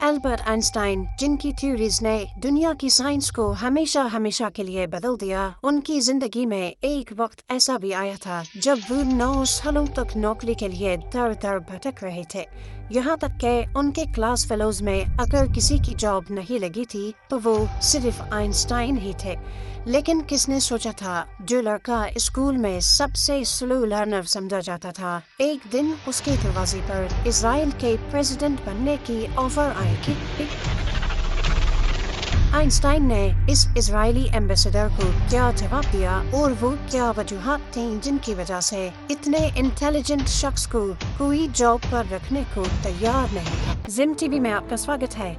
Albert Einstein, जिनकी theories ने दुनिया की साइंस को हमेशा हमेशा के लिए बदल दिया, उनकी जिंदगी में एक वक्त ऐसा भी आया था जब वो 9 सालों तक नौकरी के लिए दर दर भटक रहे थे। यहाँ तक कि उनके क्लास फेलोज में अगर किसी की जॉब नहीं लगी थी तो वो सिर्फ आइंस्टाइन ही थे। लेकिन किसने सोचा था जो लड़का स्कूल में सबसे स्लो लर्नर समझा जाता था, एक दिन उसके दरवाजे पर इजराइल के प्रेसिडेंट बनने की ऑफर आएगी। आइंस्टाइन ने इस इजरायली एम्बेसडर को क्या जवाब दिया और वो क्या वजूहात थीं जिनकी वजह से इतने इंटेलिजेंट शख्स को कोई जॉब पर रखने को तैयार नहीं था। जिम टीवी में आपका स्वागत है।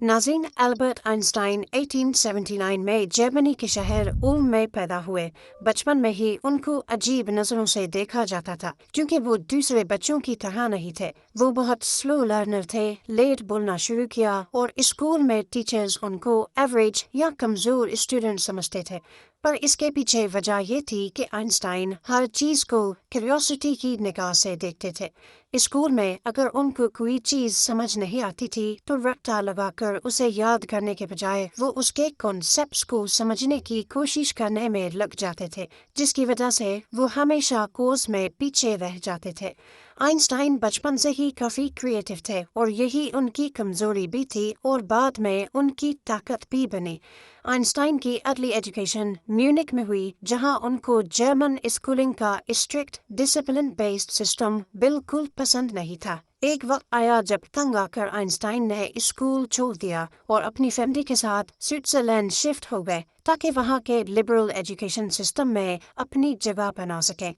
नाज़रीन, एल्बर्ट आइंस्टाइन 1879 में जर्मनी के शहर उल्म में पैदा हुए। बचपन में ही उनको अजीब नजरों से देखा जाता था क्योंकि वो दूसरे बच्चों की तरह नहीं थे। वो बहुत स्लो लर्नर थे, लेट बोलना शुरू किया और स्कूल में टीचर्स उनको एवरेज या कमजोर स्टूडेंट समझते थे। पर इसके पीछे वजह ये थी कि आइंस्टाइन हर चीज को क्यूरियोसिटी की निगाह से देखते थे। स्कूल में अगर उनको कोई चीज समझ नहीं आती थी तो रट्टा लगाकर उसे याद करने के बजाय वो उसके कॉन्सेप्ट्स को समझने की कोशिश करने में लग जाते थे, जिसकी वजह से वो हमेशा कोर्स में पीछे रह जाते थे। आइंस्टाइन बचपन से ही काफी क्रिएटिव थे और यही उनकी कमजोरी भी थी और बाद में उनकी ताकत भी बनी। आइंस्टाइन की अर्ली एजुकेशन म्यूनिक में हुई, जहां उनको जर्मन स्कूलिंग का स्ट्रिक्ट डिसिप्लिन बेस्ड सिस्टम बिल्कुल पसंद नहीं था। एक वक्त आया जब तंग आकर आइंस्टाइन ने स्कूल छोड़ दिया और अपनी फैमिली के साथ स्विट्जरलैंड शिफ्ट हो गए ताकि वहां के लिबरल एजुकेशन सिस्टम में अपनी जगह बना सके।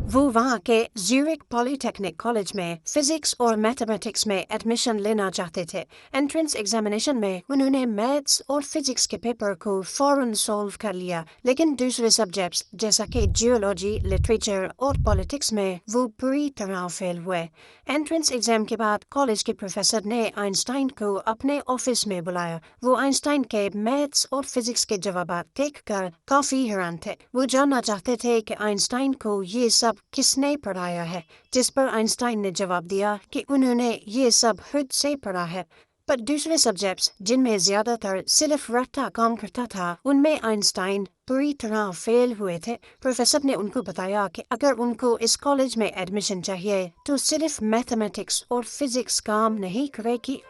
वो वहाँ के ज्यूरिक पॉलीटेक्निक कॉलेज में फिजिक्स और मैथमेटिक्स में एडमिशन लेना चाहते थे। एंट्रेंस एग्जामिनेशन में उन्होंने मैथ्स और फिजिक्स के पेपर को फौरन सॉल्व कर लिया, लेकिन दूसरे सब्जेक्ट्स जैसा कि जियोलॉजी, लिटरेचर और पॉलिटिक्स में वो पूरी तरह फेल हुए। एंट्रेंस एग्जाम के बाद कॉलेज के प्रोफेसर ने आइंस्टाइन को अपने ऑफिस में बुलाया। वो आइंस्टाइन के मैथ्स और फिजिक्स के जवाब देखकर काफी हैरान थे। वो जानना चाहते थे कि आइंस्टाइन को ये सब किसने पढ़ाया है, जिस पर आइंस्टाइन ने जवाब दिया कि उन्होंने ये सब खुद से पढ़ा है। पर दूसरे सब्जेक्ट्स जिनमें ज्यादातर सिर्फ रट्टा काम करता था, उनमें आइंस्टाइन पूरी तरह फेल हुए थे। प्रोफेसर ने उनको बताया कि अगर उनको इस कॉलेज में एडमिशन चाहिए तो सिर्फ मैथमेटिक्स और फिजिक्स काम नहीं करेगी।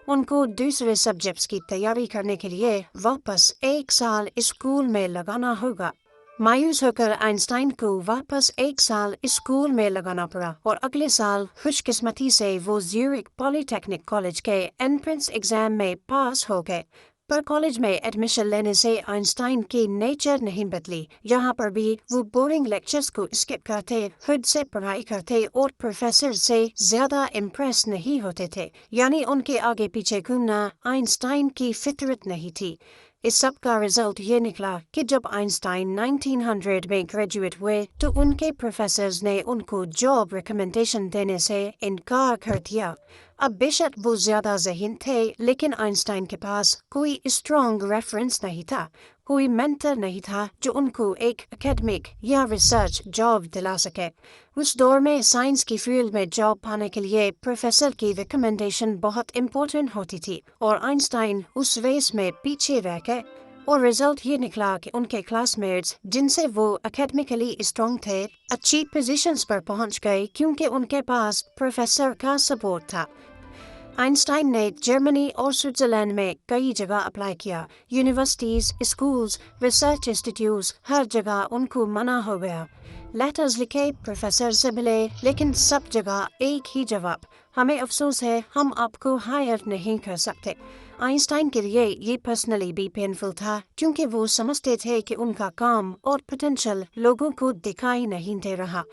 उनको दूसरे सब्जेक्ट्स की तैयारी करने के लिए वापस 1 साल स्कूल में लगाना होगा। मायूस होकर आइंस्टाइन को वापस 1 साल स्कूल में लगाना पड़ा और अगले साल खुशकिस्मती से वो ज्यूरिक पॉलीटेक्निक कॉलेज के एंट्रेंस एग्जाम में पास हो गए। पर कॉलेज में एडमिशन लेने से आइंस्टाइन की नेचर नहीं बदली। यहाँ पर भी वो बोरिंग लेक्चर्स को स्किप करते, खुद से पढ़ाई करते और प्रोफेसर से ज्यादा इम्प्रेस नहीं होते थे। यानी उनके आगे पीछे घूमना आइंस्टाइन की फितरत नहीं थी। इस सब का रिजल्ट ये निकला कि जब आइंस्टाइन 1900 में ग्रेजुएट हुए तो उनके प्रोफेसर्स ने उनको जॉब रिकमेंडेशन देने से इनकार कर दिया। अब बेशक वो ज्यादा ज़हीन थे, लेकिन आइंस्टाइन के पास कोई स्ट्रॉन्ग रेफरेंस नहीं था, कोई मेंटर नहीं था जो उनको एक एकेडमिक या रिसर्च जॉब दिला सके। उस दौर में साइंस की फील्ड में जॉब पाने के लिए प्रोफेसर की रिकमेंडेशन बहुत इम्पोर्टेंट होती थी और आइंस्टाइन उस रेस में पीछे रह गए। और रिजल्ट ये निकला कि उनके क्लासमेट्स जिनसे वो एकेडमिकली स्ट्रॉन्ग थे, अच्छी पोजीशंस पर पहुंच गए क्योंकि उनके पास प्रोफेसर का सपोर्ट था। आइंस्टाइन ने जर्मनी और स्विट्जरलैंड में कई जगह अप्लाई किया। यूनिवर्सिटीज, स्कूल्स, रिसर्च इंस्टीट्यूट्स, हर जगह उनको मना हो गया। लेटर्स लिखे, प्रोफेसर से मिले, लेकिन सब जगह एक ही जवाब, हमें अफसोस है, हम आपको हायर नहीं कर सकते। आइंस्टाइन के लिए ये पर्सनली भी पेनफुल था क्योंकि वो समझते थे कि उनका काम और पोटेंशियल लोगों को दिखाई नहीं दे रहा।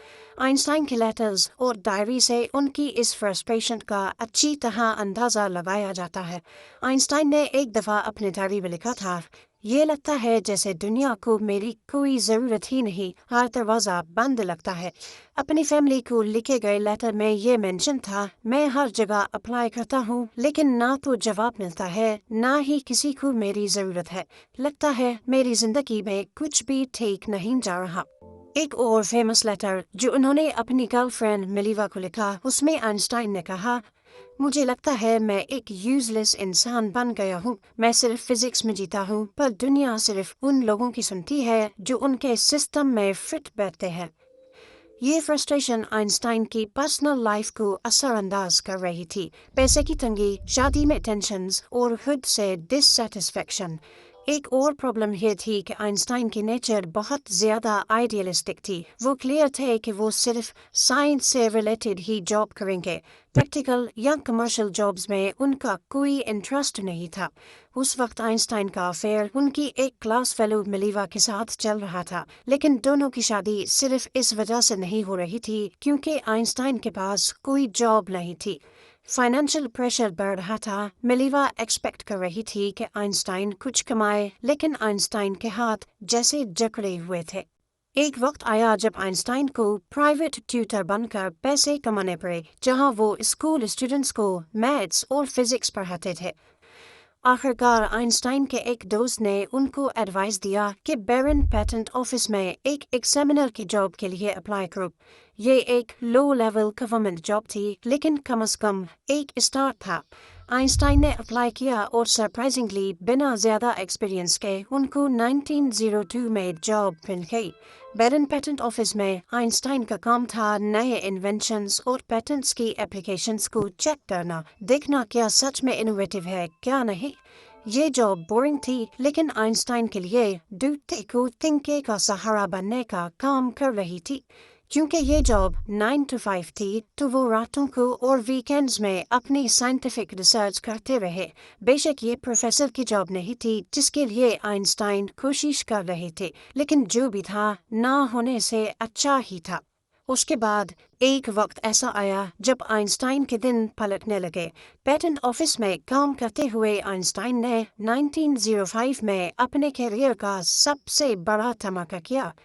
आइंस्टाइन के लेटर्स और डायरी से उनकी इस फ्रस्ट्रेशन का अच्छी तरह अंदाजा लगाया जाता है। आइंस्टाइन ने एक दफ़ा अपने डायरी में लिखा था, ये लगता है जैसे दुनिया को मेरी कोई ज़रूरत ही नहीं, हर दरवाज़ा बंद लगता है। अपनी फैमिली को लिखे गए लेटर में ये मेंशन था, मैं हर जगह अप्लाई करता हूँ लेकिन ना तो जवाब मिलता है, ना ही किसी को मेरी ज़रूरत है। लगता है मेरी ज़िंदगी में कुछ भी ठीक नहीं जा रहा। एक और फेमस लेटर जो उन्होंने अपनी गर्लफ्रेंड मिलीवा को लिखा, उसमें आइंस्टाइन ने कहा, मुझे लगता है मैं एक यूजलेस इंसान बन गया हूँ। मैं सिर्फ फिजिक्स में जीता हूँ, पर दुनिया सिर्फ उन लोगों की सुनती है जो उनके सिस्टम में फिट बैठते हैं। ये फ्रस्ट्रेशन आइंस्टाइन की पर्सनल लाइफ को असरअंदाज कर रही थी। पैसे की तंगी, शादी में टेंशन्स और खुद से डिससेटिस्फेक्शन। एक और प्रॉब्लम ये थी कि आइंस्टाइन की नेचर बहुत ज़्यादा आइडियलिस्टिक थी। वो क्लियर थे कि वो सिर्फ साइंस से रिलेटेड ही जॉब करेंगे। प्रैक्टिकल या कमर्शियल जॉब्स में उनका कोई इंटरेस्ट नहीं था। उस वक्त आइंस्टाइन का अफेयर उनकी एक क्लास फेलो मिलीवा के साथ चल रहा था, लेकिन दोनों की शादी सिर्फ इस वजह से नहीं हो रही थी क्योंकि आइंस्टाइन के पास कोई जॉब नहीं थी। फाइनेंशियल प्रेशर बढ़ रहा था। मिलीवा एक्सपेक्ट कर रही थी कि आइंस्टाइन कुछ कमाए, लेकिन आइंस्टाइन के हाथ जैसे जकड़े हुए थे। एक वक्त आया जब आइंस्टाइन को प्राइवेट ट्यूटर बनकर पैसे कमाने पड़े, जहां वो स्कूल स्टूडेंट्स को मैथ्स और फिजिक्स पढ़ाते थे। आखिरकार आइंस्टाइन के एक दोस्त ने उनको एडवाइस दिया कि बैरन पेटेंट ऑफिस में एक एग्जामिनर की जॉब के लिए अप्लाई करो। ये एक लो लेवल गवर्नमेंट जॉब थी, लेकिन कम से कम एक स्टार्ट था। आइंस्टाइन ने अप्लाई किया और सरप्राइजिंगली बिना ज़्यादा एक्सपीरियंस के उनको 1902 में जॉब मिल गई। बैरन पेटेंट ऑफिस में आइंस्टाइन का काम था नए इन्वेंशंस और पेटेंट्स की एप्लीकेशंस को चेक करना, देखना क्या सच में इनोवेटिव है क्या नहीं। ये जॉब बोरिंग थी, लेकिन आइंस्टाइन के लिए दूते को तिनके का सहारा बनने का काम कर रही थी। क्योंकि ये जॉब 9 to 5 थी, तो वो रातों को और वीकेंड्स में अपनी साइंटिफिक रिसर्च करते रहे। बेशक ये प्रोफेसर की जॉब नहीं थी जिसके लिए आइंस्टाइन कोशिश कर रहे थे, लेकिन जो भी था ना होने से अच्छा ही था। उसके बाद एक वक्त ऐसा आया जब आइंस्टाइन के दिन पलटने लगे। पेटेंट ऑफिस में काम करते हुए आइंस्टाइन ने 1905 में अपने कैरियर का सबसे बड़ा धमाका किया।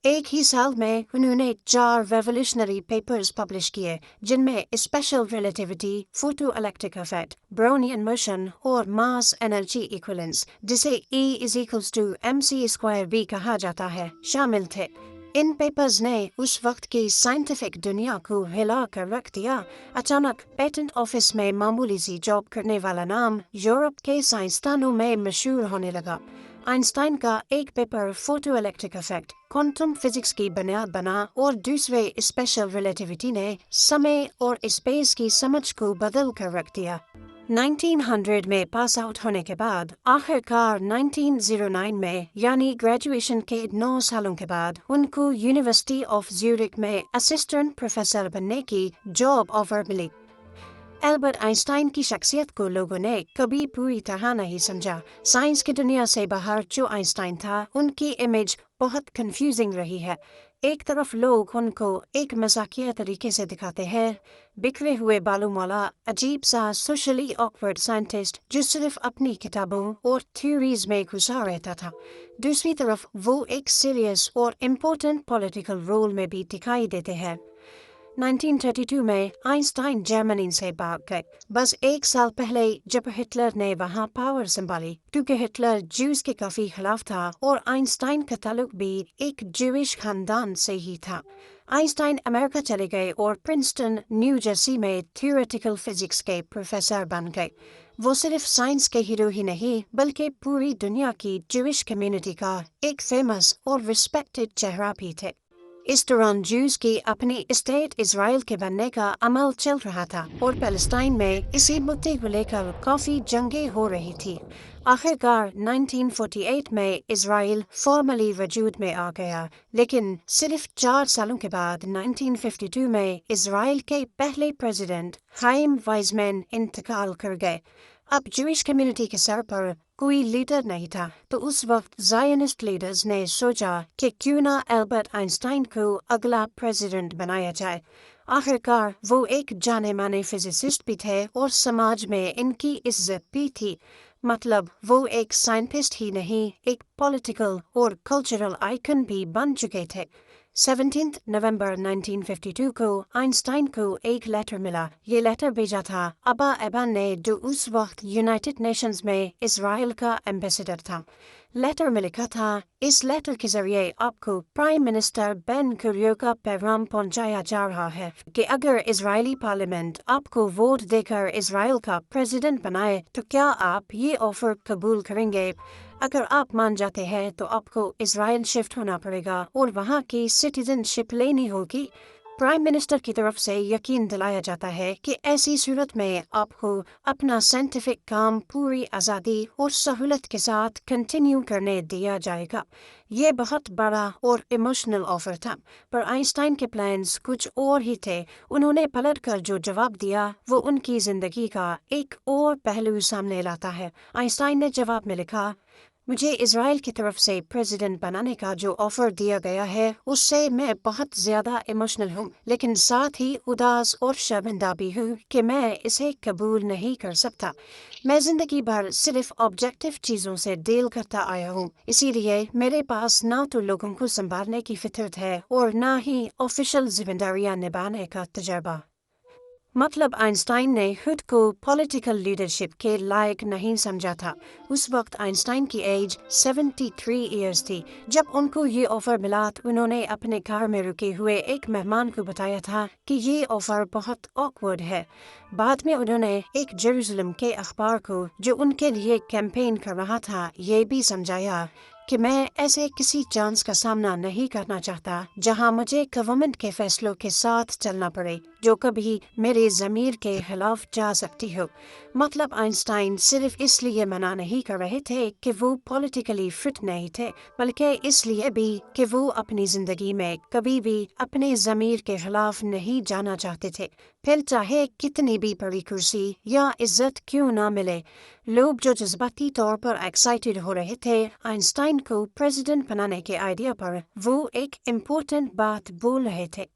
एक ही साल में उन्होंने 4 रेवोल्यूशनरी पेपर्स पब्लिश किए, जिनमें special relativity, photo electric effect, Brownian motion और मास एनर्जी इक्विवेलेंस, जिसे E=mc² कहा जाता है, शामिल थे। इन पेपर्स ने उस वक्त की साइंटिफिक दुनिया को हिला कर रख दिया। अचानक पेटेंट ऑफिस में मामूली सी जॉब करने वाला नाम यूरोप के साइंसदानों में मशहूर होने लगा। आइंस्टाइन का एक paper photo electric effect quantum physics की बुनियाद बना और दूसरे स्पेशल रिलेटिविटी ने समय और स्पेस की समझ को बदल कर रख दिया। 1900 में पास आउट होने के बाद आखिरकार 1909 में यानी ग्रेजुएशन के 9 सालों के बाद उनको यूनिवर्सिटी ऑफ ज्यूरिख में असिस्टेंट प्रोफेसर बनने की जॉब ऑफर मिली। एल्बर्ट आइंस्टाइन की शख्सियत को लोगों ने कभी पूरी तरह नहीं समझा। साइंस की दुनिया से बाहर जो आइंस्टाइन था, उनकी इमेज बहुत कंफ्यूजिंग रही है। एक तरफ लोग उनको एक मजाकिया तरीके से दिखाते हैं, बिखरे हुए बालों वाला अजीब सा सोशली ऑकवर्ड साइंटिस्ट जो सिर्फ अपनी किताबों और थ्योरीज में घुसा रहता था। दूसरी तरफ वो एक सीरियस और इम्पोर्टेंट पॉलिटिकल रोल में भी दिखाई देते हैं। 1932 में आइंस्टाइन जर्मनी से भाग गए, बस एक साल पहले जब हिटलर ने वहां पावर संभाली। क्योंकि हिटलर ज्यूज के काफी खिलाफ था और आइंस्टाइन का ताल्लुक भी एक ज्यूइश खानदान से ही था। आइंस्टाइन अमेरिका चले गए और प्रिंसटन, न्यू जर्सी में थियोरेटिकल फिजिक्स के प्रोफेसर बन गए। वो सिर्फ साइंस के हीरो ही नहीं, बल्कि पूरी दुनिया की ज्यूइश कम्युनिटी का एक फेमस और रिस्पेक्टेड चेहरा भी थे। इस दौरान ज्यूज की अपनी स्टेट इजराइल के बनने का अमल चल रहा था और पैलेस्टाइन में इसी मुद्दे को लेकर काफी जंगें हो रही थी। आखिरकार 1948 में इजराइल फॉर्मली वजूद में आ गया, लेकिन सिर्फ 4 सालों के बाद 1952 में इजराइल के पहले प्रेसिडेंट हाइम वाइजमैन इंतकाल कर गए। अब ज्यूइश कम्युनिटी के सर पर कोई लीडर नहीं था, तो उस वक्त ज़ायनिस्ट लीडर्स ने सोचा कि क्यों ना एल्बर्ट आइंस्टाइन को अगला प्रेसिडेंट बनाया जाए। आखिरकार वो एक जाने माने फिजिसिस्ट भी थे और समाज में इनकी इज्जत भी थी। मतलब वो एक साइंटिस्ट ही नहीं, एक पॉलिटिकल और कल्चरल आइकन भी बन चुके थे। 17 नवंबर 1952 को आइंस्टाइन को एक लेटर मिला। ये लेटर भेजा था अब्बा एबान ने, जो उस वक्त यूनाइटेड नेशंस में इजराइल का एम्बेसडर था। लेटर में लिखा था, इस लेटर के जरिए आपको प्राइम मिनिस्टर बेन गुरियन का पैगाम पहुंचाया जा रहा है कि अगर इजरायली पार्लियामेंट आपको वोट देकर इजराइल का प्रेसिडेंट बनाए तो क्या आप ये ऑफर कबूल करेंगे। अगर आप मान जाते हैं तो आपको इजराइल शिफ्ट होना पड़ेगा और वहाँ की सिटीजनशिप लेनी होगी। प्राइम मिनिस्टर की तरफ से यकीन दिलाया जाता है कि ऐसी सूरत में आपको अपना साइंटिफिक काम पूरी आज़ादी और सहूलत के साथ कंटिन्यू करने दिया जाएगा। ये बहुत बड़ा और इमोशनल ऑफर था, पर आइंस्टाइन के प्लान्स कुछ और ही थे। उन्होंने पलटकर जो जवाब दिया वो उनकी ज़िंदगी का एक और पहलू सामने लाता है। आइंस्टाइन ने जवाब में लिखा, मुझे इजराइल की तरफ से प्रेसिडेंट बनाने का जो ऑफर दिया गया है उससे मैं बहुत ज़्यादा इमोशनल हूँ, लेकिन साथ ही उदास और शर्मिंदा भी हूँ कि मैं इसे कबूल नहीं कर सकता। मैं ज़िंदगी भर सिर्फ ऑब्जेक्टिव चीज़ों से डील करता आया हूँ, इसीलिए मेरे पास ना तो लोगों को संभालने की फितरत है और ना ही ऑफिशियल जिम्मेदारियाँ निभाने का तजर्बा। मतलब आइंस्टाइन ने खुद को पॉलिटिकल लीडरशिप के लायक नहीं समझा था। उस वक्त आइंस्टाइन की एज 73 इयर्स थी। जब उनको ये ऑफर मिला तो उन्होंने अपने कार में रुके हुए एक मेहमान को बताया था कि ये ऑफर बहुत ऑकवर्ड है। बाद में उन्होंने एक जेरूसलम के अखबार को जो उनके लिए कैंपेन कर रहा था ये भी समझाया कि मैं ऐसे किसी चांस का सामना नहीं करना चाहता जहां मुझे गवर्नमेंट के फैसलों के साथ चलना पड़े जो कभी मेरे ज़मीर के खिलाफ जा सकती हो। मतलब आइंस्टाइन सिर्फ इसलिए मना नहीं कर रहे थे कि वो पॉलिटिकली फिट नहीं थे, बल्कि इसलिए भी कि वो अपनी ज़िंदगी में कभी भी अपने ज़मीर के खिलाफ नहीं जाना चाहते थे। फिर चाहे कितनी भी बड़ी कुर्सी या इज्जत क्यों ना मिले। लोग जो जज्बाती तौर पर एक्साइटेड हो रहे थे आइंस्टाइन को प्रेसिडेंट बनाने के आइडिया पर, वो एक इम्पोर्टेंट बात बोल रहे थे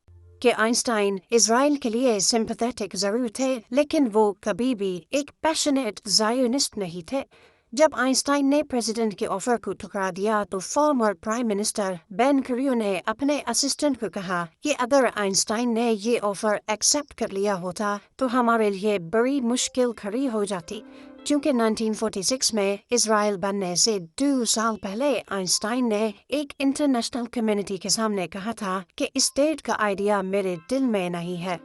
कि आइंस्टाइन इजराइल के लिए सिंपैथेटिक जरूर थे, लेकिन वो कभी भी एक पैशनेट ज़ायोनिस्ट नहीं थे। जब आइंस्टाइन ने प्रेसिडेंट के ऑफर को ठुकरा दिया तो former prime minister Ben Gurion ने अपने असिस्टेंट को कहा कि अगर आइंस्टाइन ने ये ऑफर एक्सेप्ट कर लिया होता तो हमारे लिए बड़ी मुश्किल खड़ी हो जाती, क्योंकि 1946 में इजराइल बनने से 2 साल पहले आइंस्टाइन ने एक इंटरनेशनल कम्युनिटी के सामने कहा था कि स्टेट का आइडिया मेरे दिल में नहीं है।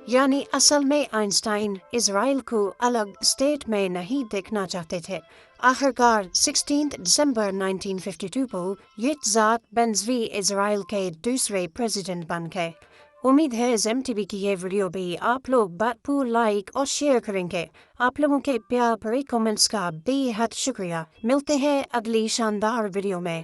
यानी असल में आइंस्टाइन इजराइल को अलग स्टेट में नहीं देखना चाहते थे। आखिरकार 16 दिसंबर 1952 को यित्ज़हाक बेन-ज़वी इजराइल के दूसरे प्रेसिडेंट बन गए। उम्मीद है एमटीवी की ये वीडियो भी आप लोग भरपूर लाइक और शेयर करेंगे। आप लोगों के प्यार भरे कमेंट्स का बेहद शुक्रिया। मिलते हैं अगली शानदार वीडियो में।